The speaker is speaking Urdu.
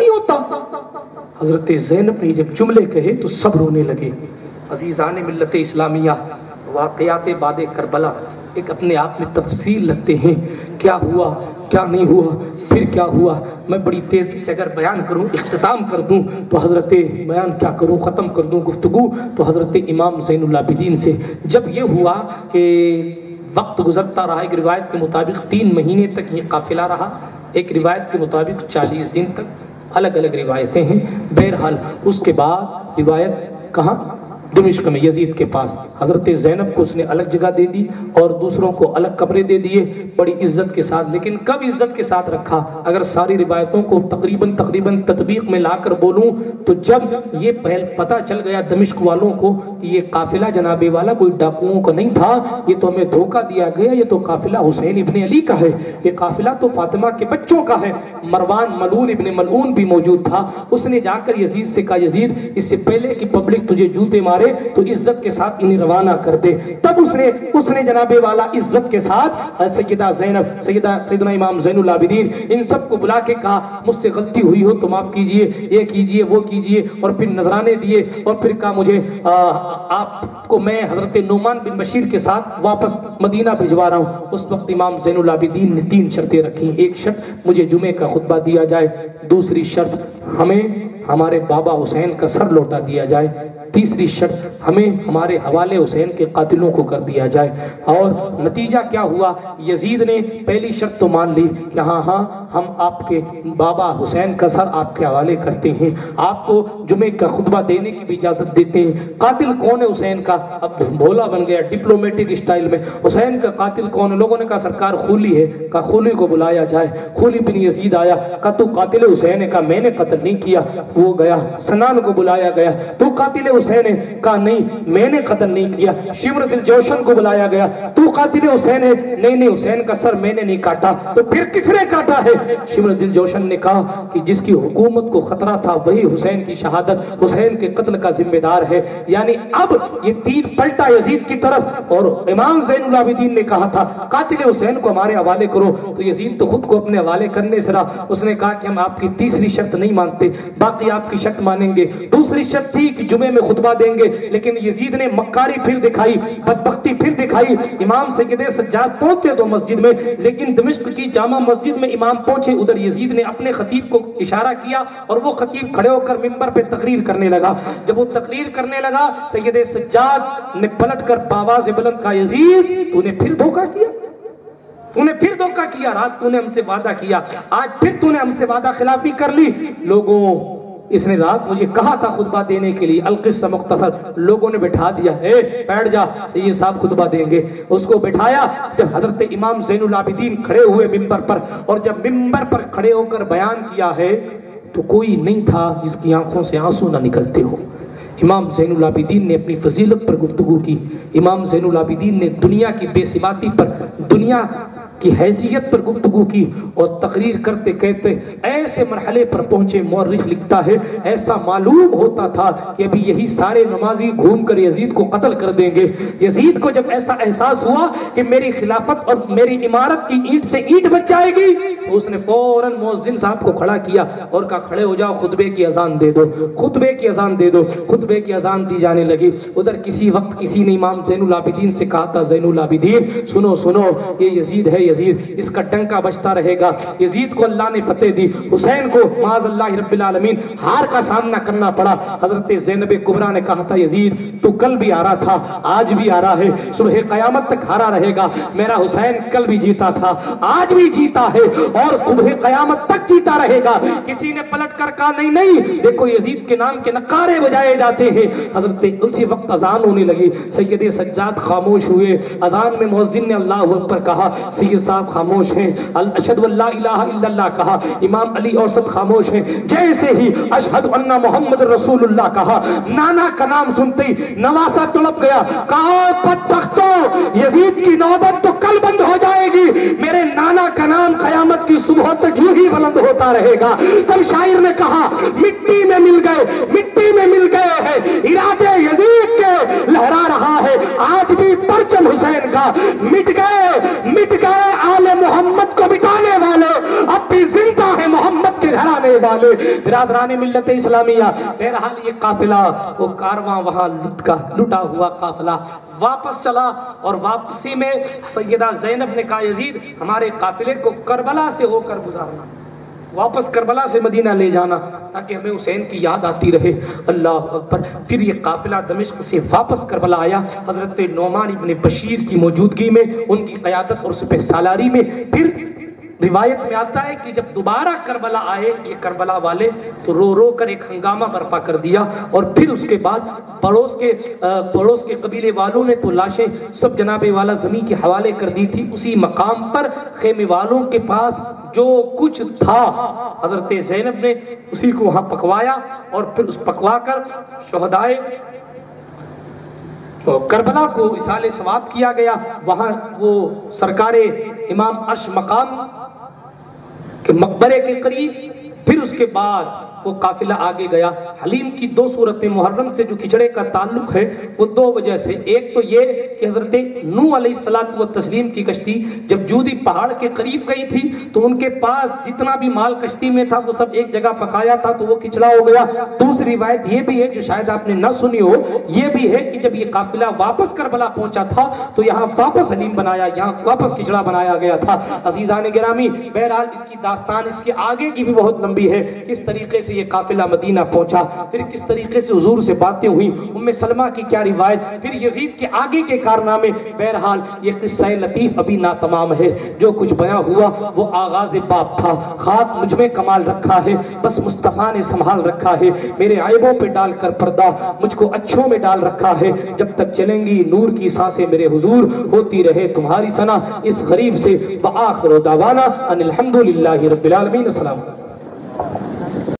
نہیں ہوتا۔ حضرت زینب نے جب جملے کہے تو سب رونے لگے۔ عزیزان ملت اسلامیہ، واقعات بعد کربلا ایک اپنے آپ میں تفصیل لگتے ہیں، کیا ہوا کیا نہیں ہوا پھر کیا ہوا۔ میں بڑی تیزی سے اگر بیان کروں، اختتام کر دوں تو حضرت بیان کیا کروں، ختم کر دوں گفتگو تو حضرت امام زین العابدین سے جب یہ ہوا کہ وقت گزرتا رہا، ایک روایت کے مطابق 3 مہینے تک یہ قافلہ رہا، ایک روایت کے مطابق 40 دن تک، الگ الگ روایتیں ہیں۔ بہرحال اس کے بعد روایت کہاں؟ دمشق میں یزید کے پاس۔ حضرت زینب کو اس نے الگ جگہ دے دی اور دوسروں کو الگ کمرے دے دیے بڑی عزت کے ساتھ۔ لیکن کب عزت کے ساتھ رکھا؟ اگر ساری روایتوں کو تقریباً تطبیق میں لا کر بولوں تو جب یہ پتہ چل گیا دمشق والوں کو کہ یہ قافلہ جناب والا کوئی ڈاکوؤں کا نہیں تھا، یہ تو ہمیں دھوکہ دیا گیا، یہ تو قافلہ حسین ابن علی کا ہے، یہ قافلہ تو فاطمہ کے بچوں کا ہے۔ مروان ملعون ابن ملعون بھی موجود تھا۔ اس نے جا کر یزید سے کہا، یزید اس سے پہلے کہ پبلک تجھے جوتے مارے تو عزت کے ساتھ انہیں روانہ کر دے۔ تب اس نے جناب والا عزت کے ساتھ سیدہ زینب، سیدنا امام زین العابدین ان سب کو بلا کے کہا، مجھ سے غلطی ہوئی ہو تو معاف کیجئے، یہ کیجئے وہ کیجئے، اور پھر نذرانے دیے اور پھر کہا مجھے آپ کو میں حضرت نعمان بن بشیر کے ساتھ واپس مدینہ بھجوا رہا ہوں۔ اس وقت امام زین العابدین نے 3 شرطیں رکھی۔ ایک شرط مجھے جمعے کا خطبہ دیا جائے، دوسری شرط ہمیں ہمارے بابا حسین کا سر لوٹا دیا جائے، تیسری شرط ہمیں ہمارے حوالے حسین کے قاتلوں کو کر دیا جائے۔ اور نتیجہ کیا ہوا؟ یزید نے پہلی شرط تو مان لی کہ ہاں ہم آپ کے بابا حسین کا سر آپ کے حوالے کرتے ہیں، آپ کو جمعے کا خطبہ دینے کی بھی اجازت دیتے ہیں۔ قاتل کون ہے حسین کا؟ اب بھولا بن گیا ڈپلومیٹک اسٹائل میں، حسین کا قاتل کون ہے؟ لوگوں نے کہا سرکار خولی ہے، کہا خولی کو بلایا جائے۔ خولی بن یزید آیا، کہا تو قاتل حسین ہے؟ کہا میں نے قتل نہیں کیا۔ وہ گیا، سنان کو بلایا گیا، تو قاتل حسین ہے؟ کہا نہیں میں نے قتل نہیں کیا۔ شمر دل جوشن کو بلایا گیا، تو قاتل حسین ہے؟ نہیں حسین کا سر میں نے نہیں کاٹا۔ تو پھر کس نے کاٹا ہے؟ شمر دل جوشن نے کہا کہ جس کی حکومت کو خطرہ تھا وہی حسین کی شہادت، حسین کے قتل کا ذمہ دار ہے۔ یعنی اب یہ تیر پلٹا یزید کی طرف، اور امام زین العابدین نے کہا تھا قاتل حسین کو ہمارے حوالے کرو، تو یزید تو خود کو اپنے حوالے کرنے سے رہا۔ اس نے کہا کہ ہم آپ کی تیسری شرط نہیں مانتے، باقی آپ کی شرط مانیں گے۔ دوسری شرط تھی کہ جمعے میں خطبہ دیں گے، لیکن یزید نے مکاری پھر دکھائی، بدبختی پھر دکھائی۔ امام سید سجاد پہنچے تو مسجد میں، لیکن دمشق کی جامع مسجد میں امام پہنچے، ادھر یزید نے اپنے خطیب کو اشارہ کیا اور وہ خطیب کھڑے ہو کر منبر پہ تقریر کرنے لگا۔ جب وہ تقریر کرنے لگا سید سجاد نے پلٹ کر بآواز بلند کہا، یزید تو نے پھر دھوکہ کیا، تو نے پھر دھوکہ کیا، رات تو نے ہم سے وعدہ کیا، آج پھر تو نے ہم سے وعدہ خلافی کر لی۔ لوگوں اس نے رات مجھے کہا تھا خطبہ دینے کے لیے، القصہ مختصر، لوگوں نے بٹھا دیا، بیٹھ جا سید صاحب خطبہ دیں گے۔ اس کو بٹھایا۔ جب حضرت امام زین العابدین کھڑے ہوئے منبر پر، اور جب منبر پر کھڑے ہو کر بیان کیا ہے تو کوئی نہیں تھا جس کی آنکھوں سے آنسو نہ نکلتے ہو۔ امام زین العابدین نے اپنی فضیلت پر گفتگو کی، امام زین العابدین نے دنیا کی بے ثباتی پر، دنیا کی حیثیت پر گفتگو کی، اور تقریر کرتے کہتے ایسے مرحلے پر پہنچے، مورخ لکھتا ہے ایسا معلوم ہوتا تھا کہ ابھی یہی سارے نمازی گھوم کر یزید کو قتل کر دیں گے۔ یزید کو جب ایسا احساس ہوا کہ میری خلافت اور میری عمارت کی اینٹ سے اینٹ بچ جائے گی، تو اس نے فوراً مؤذن صاحب کو کھڑا کیا اور کہا کھڑے ہو جاؤ، خطبے کی اذان دے دو، خطبے کی اذان دے دو۔ خطبے کی اذان دی جانے لگی۔ ادھر کسی وقت کسی نے امام زین العابدین سے کہا تھا، زین العابدین سنو یہ یزید ہے، یزید اس کا ڈنکا بجتا رہے گا۔ یزید کو اللہ نے فتح دی، حسین کو معاذ اللہ رب العالمین ہار کا سامنا کرنا پڑا۔ حضرت زینب کبریٰ نے کہا تھا، یزید تو کل بھی آ رہا تھا، آج بھی آ رہا ہے، صبح قیامت تک ہارا رہے گا۔ میرا حسین کل بھی جیتا تھا، آج بھی جیتا ہے، اور صبح قیامت تک جیتا رہے گا۔ کسی نے پلٹ کر کہا نہیں دیکھو یزید کے نام کے نعرے بجائے جاتے ہیں۔ حضرت اسی وقت اذان ہونے لگی، سید سجاد خاموش ہوئے۔ اذان میں مؤذن نے اللہ اکبر کہا، سید صاحب خاموش ہیں، اشہد ان لا الہ الا اللہ کہا، امام علی اوسط خاموش ہیں۔ جیسے ہی اشہد ان محمد رسول اللہ کہا، نانا کا نام سنتے ہی نواسہ تڑپ گیا، کہا بدبختو یزید کی نوبت تو کل بند ہو جائے گی، میرے نانا کا نام قیامت کی صبح تک یوں ہی بلند ہوتا رہے گا۔ تب شاعر نے کہا، مٹی میں مل گئے ہیں ارادے یزید کے، لہرا رہا ہے آج بھی پرچم حسین کا۔ مٹ گئے آل محمد کو مٹانے والے، اب بھی زندہ ہے محمد کے گھرانے والے برادران ملت اسلامیہ، بہرحال یہ قافلہ وہ کارواں وہاں لٹا ہوا قافلہ واپس چلا، اور واپسی میں سیدہ زینب نے کہا یزید ہمارے قافلے کو کربلا سے ہو کر گزارنا، واپس کربلا سے مدینہ لے جانا تاکہ ہمیں حسین کی یاد آتی رہے۔ اللہ اکبر۔ پھر یہ قافلہ دمشق سے واپس کربلا آیا، حضرت نعمان ابن بشیر کی موجودگی میں، ان کی قیادت اور سپہ سالاری میں۔ پھر روایت میں آتا ہے کہ جب دوبارہ کربلا آئے یہ کربلا والے تو رو رو کر ایک ہنگامہ برپا کر دیا، اور پھر اس کے بعد پڑوس کے قبیلے والوں نے تو لاشیں سب جناب والا زمین کے حوالے کر دی تھی۔ اسی مقام پر خیمے والوں کے پاس جو کچھ تھا حضرت زینب نے اسی کو وہاں پکوایا، اور پھر اس پکوا کر شہدائے کربلا کو اصال ثواب کیا گیا۔ وہاں وہ سرکار امام عرش مقام کے مقبرے کے قریب، پھر اس کے بعد وہ قافلہ آگے گیا۔ حلیم کی دو صورتیں محرم سے جو کھچڑے کا تعلق ہے وہ دو وجہ سے، ایک تو یہ کہ حضرت نوح علیہ السلام و تسلیم کی کشتی جب جودی پہاڑ کے قریب گئی تھی تو ان کے پاس جتنا بھی مال کشتی میں تھا وہ سب ایک جگہ پکایا تھا تو وہ کھچڑا ہو گیا۔ دوسری روایت یہ بھی ہے جو شاید آپ نے نہ سنی ہو، یہ بھی ہے کہ جب یہ قافلہ واپس کربلا پہنچا تھا تو یہاں واپس حلیم بنایا، یہاں واپس کھچڑا بنایا گیا تھا۔ عزیزان گرامی، بہرحال اس کی داستان اس کے آگے کی بھی بہت لمبی ہے، کس طریقے سے یہ قافلہ مدینہ پہنچا، پھر کس طریقے سے حضور سے باتیں ہوئی، ام سلمہ کی کیا روایت، پھر یزید کے آگے کے کارنامے۔ بہرحال یہ قصہ لطیف ابھی ناتمام ہے، جو کچھ بیاں ہوا وہ آغاز باب تھا۔ خاک مجھ میں کمال رکھا ہے، بس مصطفیٰ نے سنبھال رکھا ہے، میرے عیبوں پہ ڈال کر پردہ مجھ کو اچھوں میں ڈال رکھا ہے، جب تک چلیں گی نور کی سانسیں میرے حضور، ہوتی رہے تمہاری ثنا اس غریب سے۔ وآخر دعوانا ان الحمدللہ رب العالمین۔ السلام علیکم۔